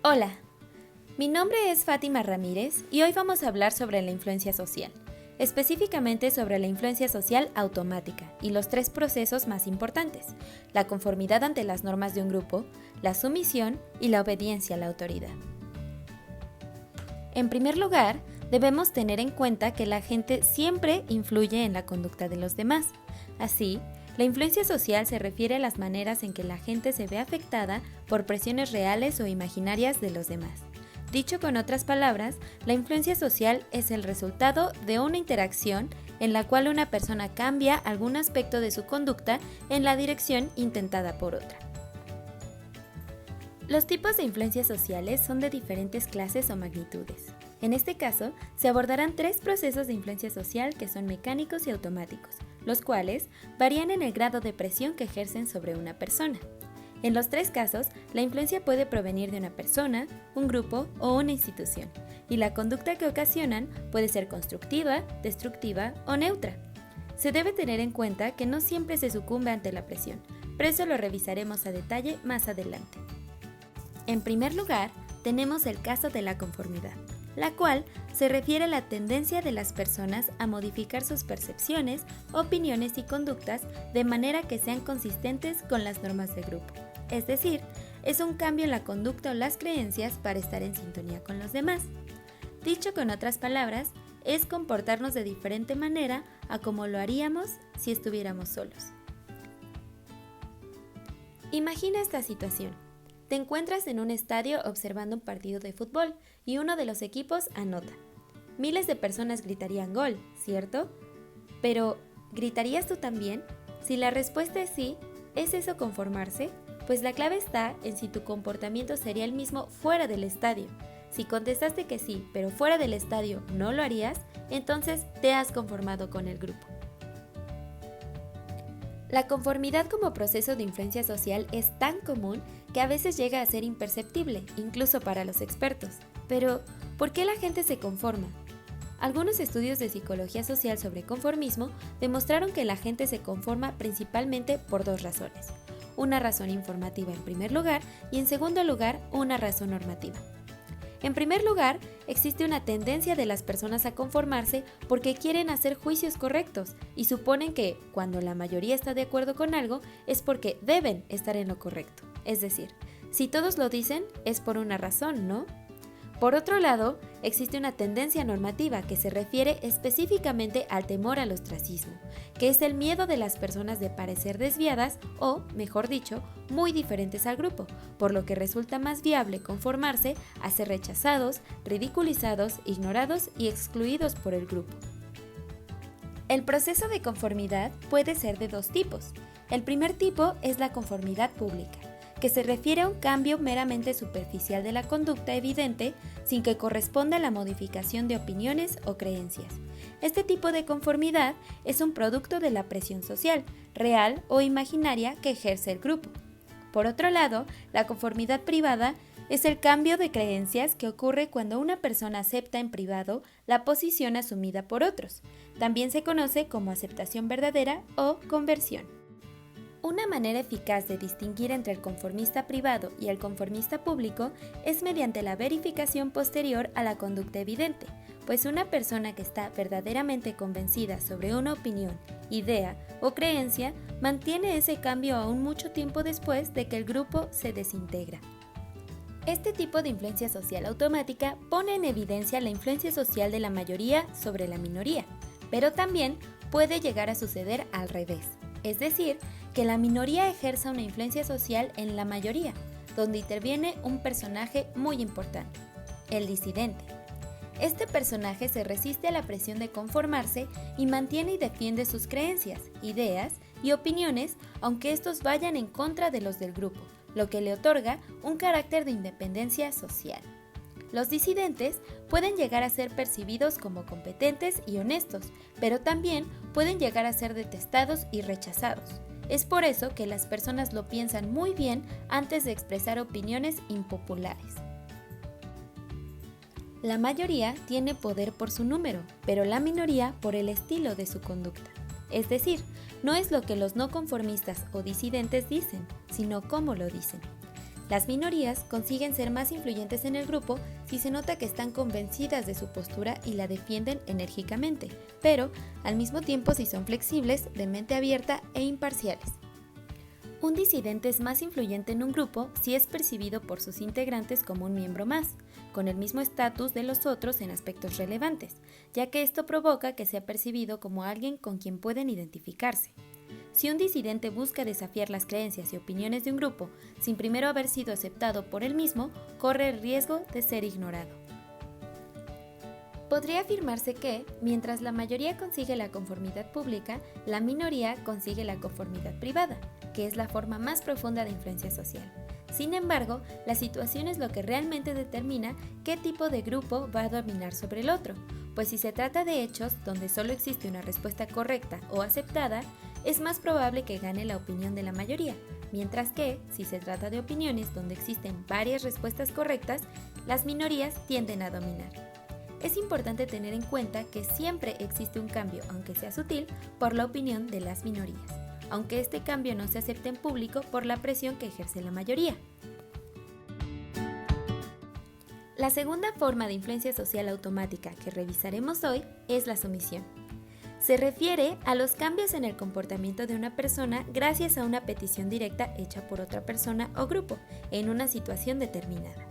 Hola, mi nombre es Fátima Ramírez y hoy vamos a hablar sobre la influencia social, específicamente sobre la influencia social automática y los tres procesos más importantes: la conformidad ante las normas de un grupo, la sumisión y la obediencia a la autoridad. En primer lugar, debemos tener en cuenta que la gente siempre influye en la conducta de los demás. Así, la influencia social se refiere a las maneras en que la gente se ve afectada por presiones reales o imaginarias de los demás. Dicho con otras palabras, la influencia social es el resultado de una interacción en la cual una persona cambia algún aspecto de su conducta en la dirección intentada por otra. Los tipos de influencias sociales son de diferentes clases o magnitudes. En este caso, se abordarán tres procesos de influencia social que son mecánicos y automáticos, los cuales varían en el grado de presión que ejercen sobre una persona. En los tres casos, la influencia puede provenir de una persona, un grupo o una institución, y la conducta que ocasionan puede ser constructiva, destructiva o neutra. Se debe tener en cuenta que no siempre se sucumbe ante la presión, pero eso lo revisaremos a detalle más adelante. En primer lugar, tenemos el caso de la conformidad, la cual se refiere a la tendencia de las personas a modificar sus percepciones, opiniones y conductas de manera que sean consistentes con las normas de grupo. Es decir, es un cambio en la conducta o las creencias para estar en sintonía con los demás. Dicho con otras palabras, es comportarnos de diferente manera a como lo haríamos si estuviéramos solos. Imagina esta situación. Te encuentras en un estadio observando un partido de fútbol y uno de los equipos anota. Miles de personas gritarían gol, ¿cierto? Pero, ¿gritarías tú también? Si la respuesta es sí, ¿es eso conformarse? Pues la clave está en si tu comportamiento sería el mismo fuera del estadio. Si contestaste que sí, pero fuera del estadio no lo harías, entonces te has conformado con el grupo. La conformidad como proceso de influencia social es tan común que a veces llega a ser imperceptible, incluso para los expertos. Pero, ¿por qué la gente se conforma? Algunos estudios de psicología social sobre conformismo demostraron que la gente se conforma principalmente por dos razones. Una razón informativa en primer lugar y en segundo lugar una razón normativa. En primer lugar, existe una tendencia de las personas a conformarse porque quieren hacer juicios correctos y suponen que, cuando la mayoría está de acuerdo con algo, es porque deben estar en lo correcto. Es decir, si todos lo dicen, es por una razón, ¿no? Por otro lado, existe una tendencia normativa que se refiere específicamente al temor al ostracismo, que es el miedo de las personas de parecer desviadas o, mejor dicho, muy diferentes al grupo, por lo que resulta más viable conformarse a ser rechazados, ridiculizados, ignorados y excluidos por el grupo. El proceso de conformidad puede ser de dos tipos. El primer tipo es la conformidad pública, que se refiere a un cambio meramente superficial de la conducta evidente sin que corresponda a la modificación de opiniones o creencias. Este tipo de conformidad es un producto de la presión social, real o imaginaria que ejerce el grupo. Por otro lado, la conformidad privada es el cambio de creencias que ocurre cuando una persona acepta en privado la posición asumida por otros. También se conoce como aceptación verdadera o conversión. Una manera eficaz de distinguir entre el conformista privado y el conformista público es mediante la verificación posterior a la conducta evidente, pues una persona que está verdaderamente convencida sobre una opinión, idea o creencia mantiene ese cambio aún mucho tiempo después de que el grupo se desintegra. Este tipo de influencia social automática pone en evidencia la influencia social de la mayoría sobre la minoría, pero también puede llegar a suceder al revés, es decir, que la minoría ejerza una influencia social en la mayoría, donde interviene un personaje muy importante, el disidente. Este personaje se resiste a la presión de conformarse y mantiene y defiende sus creencias, ideas y opiniones, aunque estos vayan en contra de los del grupo, lo que le otorga un carácter de independencia social. Los disidentes pueden llegar a ser percibidos como competentes y honestos, pero también pueden llegar a ser detestados y rechazados. Es por eso que las personas lo piensan muy bien antes de expresar opiniones impopulares. La mayoría tiene poder por su número, pero la minoría por el estilo de su conducta. Es decir, no es lo que los no conformistas o disidentes dicen, sino cómo lo dicen. Las minorías consiguen ser más influyentes en el grupo si se nota que están convencidas de su postura y la defienden enérgicamente, pero al mismo tiempo si son flexibles, de mente abierta e imparciales. Un disidente es más influyente en un grupo si es percibido por sus integrantes como un miembro más, con el mismo estatus de los otros en aspectos relevantes, ya que esto provoca que sea percibido como alguien con quien pueden identificarse. Si un disidente busca desafiar las creencias y opiniones de un grupo sin primero haber sido aceptado por él mismo, corre el riesgo de ser ignorado. Podría afirmarse que, mientras la mayoría consigue la conformidad pública, la minoría consigue la conformidad privada, que es la forma más profunda de influencia social. Sin embargo, la situación es lo que realmente determina qué tipo de grupo va a dominar sobre el otro, pues si se trata de hechos donde solo existe una respuesta correcta o aceptada, es más probable que gane la opinión de la mayoría, mientras que, si se trata de opiniones donde existen varias respuestas correctas, las minorías tienden a dominar. Es importante tener en cuenta que siempre existe un cambio, aunque sea sutil, por la opinión de las minorías, aunque este cambio no se acepte en público por la presión que ejerce la mayoría. La segunda forma de influencia social automática que revisaremos hoy es la sumisión. Se refiere a los cambios en el comportamiento de una persona gracias a una petición directa hecha por otra persona o grupo en una situación determinada.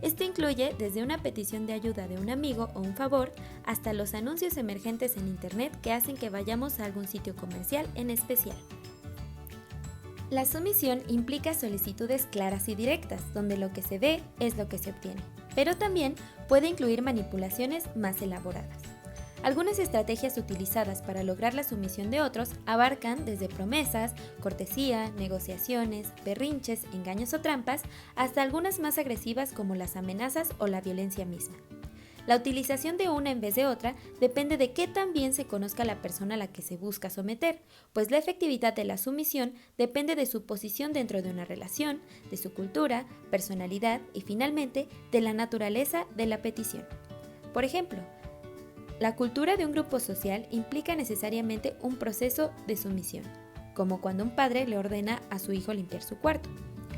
Esto incluye desde una petición de ayuda de un amigo o un favor hasta los anuncios emergentes en Internet que hacen que vayamos a algún sitio comercial en especial. La sumisión implica solicitudes claras y directas, donde lo que se ve es lo que se obtiene, pero también puede incluir manipulaciones más elaboradas. Algunas estrategias utilizadas para lograr la sumisión de otros abarcan desde promesas, cortesía, negociaciones, berrinches, engaños o trampas, hasta algunas más agresivas como las amenazas o la violencia misma. La utilización de una en vez de otra depende de qué tan bien se conozca a la persona a la que se busca someter, pues la efectividad de la sumisión depende de su posición dentro de una relación, de su cultura, personalidad y finalmente de la naturaleza de la petición. Por ejemplo, la cultura de un grupo social implica necesariamente un proceso de sumisión, como cuando un padre le ordena a su hijo limpiar su cuarto.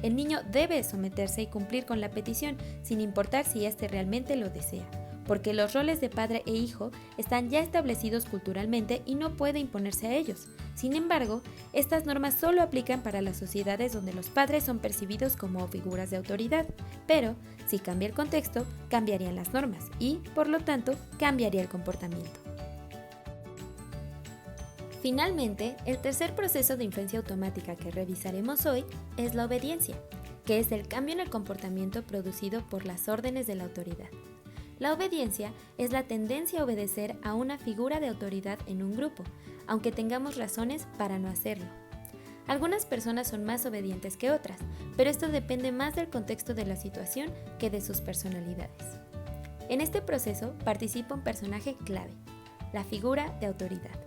El niño debe someterse y cumplir con la petición, sin importar si éste realmente lo desea, porque los roles de padre e hijo están ya establecidos culturalmente y no puede imponerse a ellos. Sin embargo, estas normas solo aplican para las sociedades donde los padres son percibidos como figuras de autoridad, pero si cambia el contexto, cambiarían las normas y, por lo tanto, cambiaría el comportamiento. Finalmente, el tercer proceso de influencia automática que revisaremos hoy es la obediencia, que es el cambio en el comportamiento producido por las órdenes de la autoridad. La obediencia es la tendencia a obedecer a una figura de autoridad en un grupo, aunque tengamos razones para no hacerlo. Algunas personas son más obedientes que otras, pero esto depende más del contexto de la situación que de sus personalidades. En este proceso participa un personaje clave, la figura de autoridad.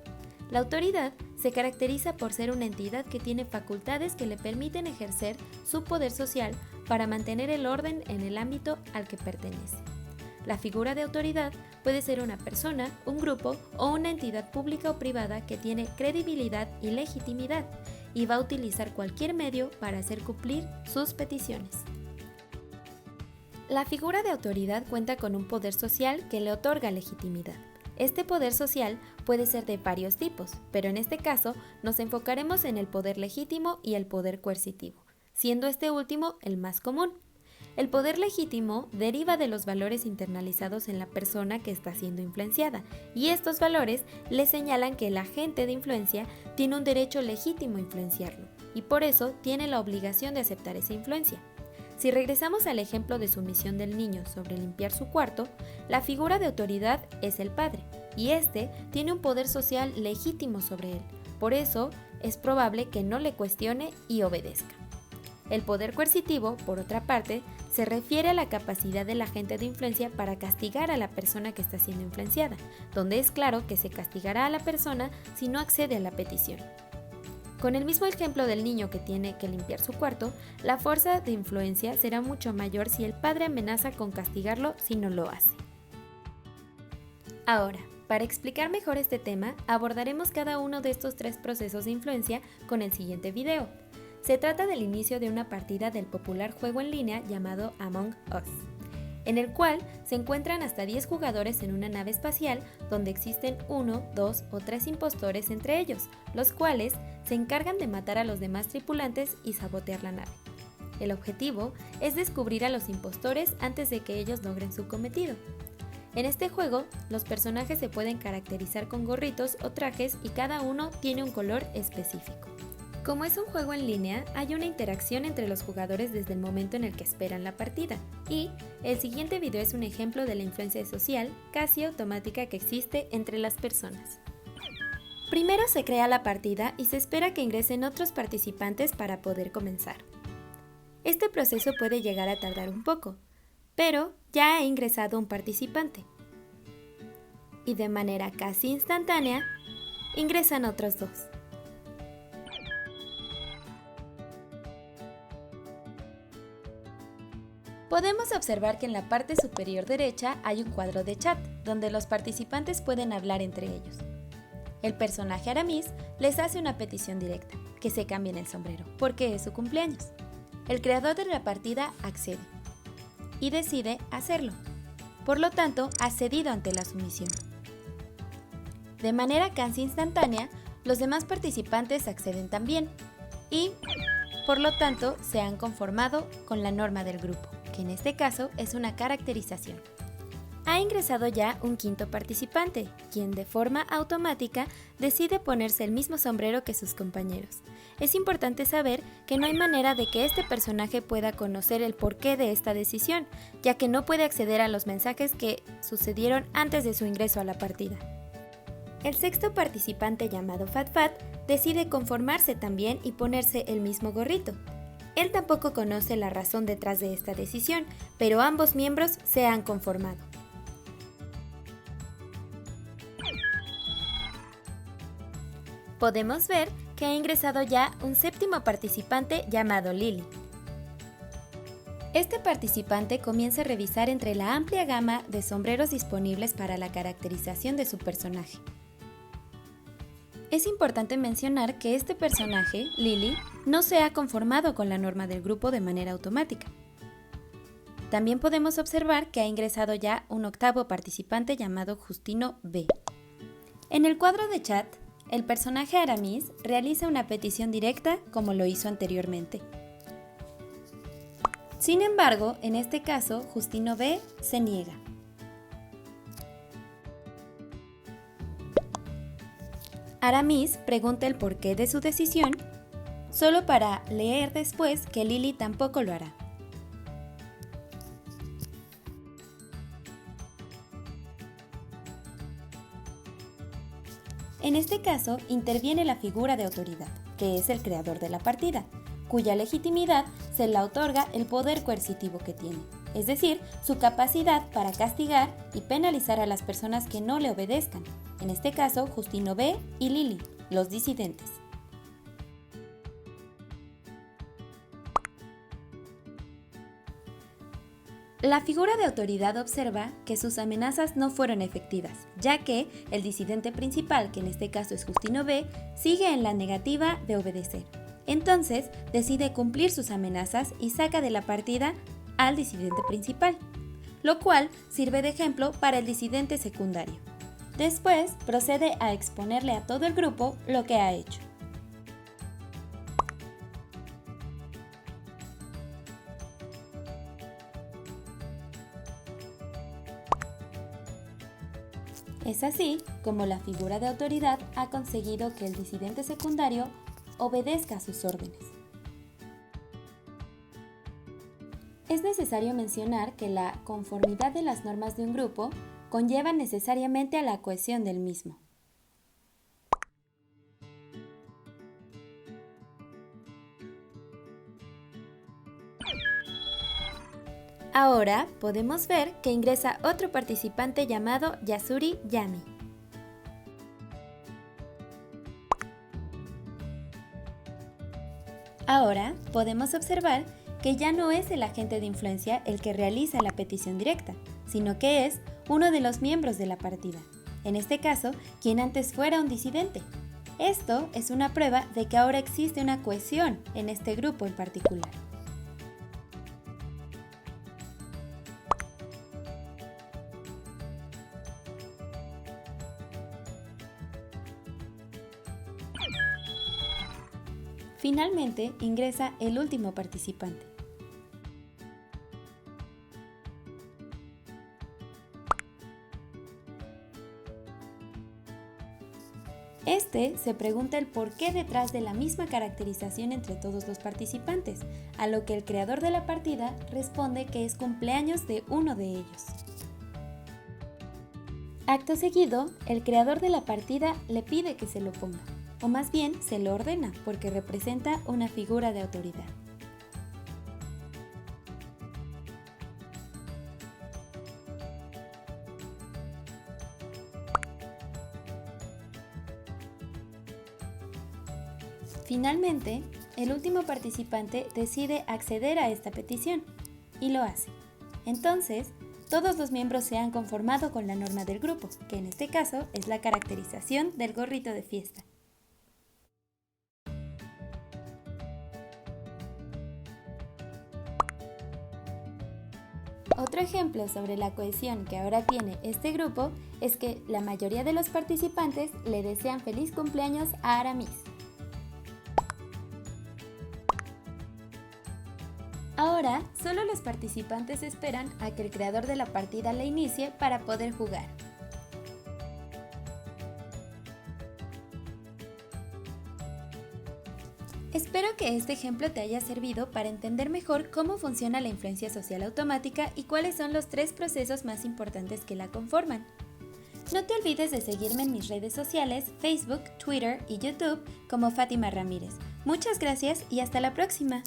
La autoridad se caracteriza por ser una entidad que tiene facultades que le permiten ejercer su poder social para mantener el orden en el ámbito al que pertenece. La figura de autoridad puede ser una persona, un grupo o una entidad pública o privada que tiene credibilidad y legitimidad y va a utilizar cualquier medio para hacer cumplir sus peticiones. La figura de autoridad cuenta con un poder social que le otorga legitimidad. Este poder social puede ser de varios tipos, pero en este caso nos enfocaremos en el poder legítimo y el poder coercitivo, siendo este último el más común. El poder legítimo deriva de los valores internalizados en la persona que está siendo influenciada, y estos valores le señalan que el agente de influencia tiene un derecho legítimo a influenciarlo, y por eso tiene la obligación de aceptar esa influencia. Si regresamos al ejemplo de sumisión del niño sobre limpiar su cuarto, la figura de autoridad es el padre, y este tiene un poder social legítimo sobre él, por eso es probable que no le cuestione y obedezca. El poder coercitivo, por otra parte, se refiere a la capacidad del agente de influencia para castigar a la persona que está siendo influenciada, donde es claro que se castigará a la persona si no accede a la petición. Con el mismo ejemplo del niño que tiene que limpiar su cuarto, la fuerza de influencia será mucho mayor si el padre amenaza con castigarlo si no lo hace. Ahora, para explicar mejor este tema, abordaremos cada uno de estos tres procesos de influencia con el siguiente video. Se trata del inicio de una partida del popular juego en línea llamado Among Us, en el cual se encuentran hasta 10 jugadores en una nave espacial donde existen 1, 2 o 3 impostores entre ellos, los cuales se encargan de matar a los demás tripulantes y sabotear la nave. El objetivo es descubrir a los impostores antes de que ellos logren su cometido. En este juego, los personajes se pueden caracterizar con gorritos o trajes y cada uno tiene un color específico. Como es un juego en línea, hay una interacción entre los jugadores desde el momento en el que esperan la partida, y el siguiente video es un ejemplo de la influencia social casi automática que existe entre las personas. Primero se crea la partida y se espera que ingresen otros participantes para poder comenzar. Este proceso puede llegar a tardar un poco, pero ya ha ingresado un participante. Y de manera casi instantánea, ingresan otros 2. Podemos observar que en la parte superior derecha hay un cuadro de chat, donde los participantes pueden hablar entre ellos. El personaje Aramis les hace una petición directa, que se cambien el sombrero, porque es su cumpleaños. El creador de la partida accede y decide hacerlo. Por lo tanto, ha cedido ante la sumisión. De manera casi instantánea, los demás participantes acceden también y, por lo tanto, se han conformado con la norma del grupo, que en este caso es una caracterización. Ha ingresado ya un quinto participante, quien de forma automática decide ponerse el mismo sombrero que sus compañeros. Es importante saber que no hay manera de que este personaje pueda conocer el porqué de esta decisión, ya que no puede acceder a los mensajes que sucedieron antes de su ingreso a la partida. El sexto participante, llamado Fat, decide conformarse también y ponerse el mismo gorrito. Él tampoco conoce la razón detrás de esta decisión, pero ambos miembros se han conformado. Podemos ver que ha ingresado ya un séptimo participante llamado Lily. Este participante comienza a revisar entre la amplia gama de sombreros disponibles para la caracterización de su personaje. Es importante mencionar que este personaje, Lily, no se ha conformado con la norma del grupo de manera automática. También podemos observar que ha ingresado ya un octavo participante llamado Justino B. En el cuadro de chat, el personaje Aramis realiza una petición directa como lo hizo anteriormente. Sin embargo, en este caso, Justino B se niega. Aramis pregunta el porqué de su decisión, solo para leer después que Lily tampoco lo hará. En este caso, interviene la figura de autoridad, que es el creador de la partida, cuya legitimidad se la otorga el poder coercitivo que tiene, es decir, su capacidad para castigar y penalizar a las personas que no le obedezcan, en este caso Justino B y Lily, los disidentes. La figura de autoridad observa que sus amenazas no fueron efectivas, ya que el disidente principal, que en este caso es Justino B, sigue en la negativa de obedecer. Entonces, decide cumplir sus amenazas y saca de la partida al disidente principal, lo cual sirve de ejemplo para el disidente secundario. Después, procede a exponerle a todo el grupo lo que ha hecho. Es así como la figura de autoridad ha conseguido que el disidente secundario obedezca a sus órdenes. Es necesario mencionar que la conformidad de las normas de un grupo conlleva necesariamente a la cohesión del mismo. Ahora podemos ver que ingresa otro participante llamado Yasuri Yami. Ahora podemos observar que ya no es el agente de influencia el que realiza la petición directa, sino que es uno de los miembros de la partida, en este caso, quien antes fuera un disidente. Esto es una prueba de que ahora existe una cohesión en este grupo en particular. Finalmente, ingresa el último participante. Este se pregunta el porqué detrás de la misma caracterización entre todos los participantes, a lo que el creador de la partida responde que es cumpleaños de uno de ellos. Acto seguido, el creador de la partida le pide que se lo ponga, o más bien se lo ordena porque representa una figura de autoridad. Finalmente, el último participante decide acceder a esta petición y lo hace. Entonces, todos los miembros se han conformado con la norma del grupo, que en este caso es la caracterización del gorrito de fiesta. Otro ejemplo sobre la cohesión que ahora tiene este grupo es que la mayoría de los participantes le desean feliz cumpleaños a Aramis. Ahora, solo los participantes esperan a que el creador de la partida la inicie para poder jugar. Espero que este ejemplo te haya servido para entender mejor cómo funciona la influencia social automática y cuáles son los 3 procesos más importantes que la conforman. No te olvides de seguirme en mis redes sociales, Facebook, Twitter y YouTube como Fátima Ramírez. Muchas gracias y hasta la próxima.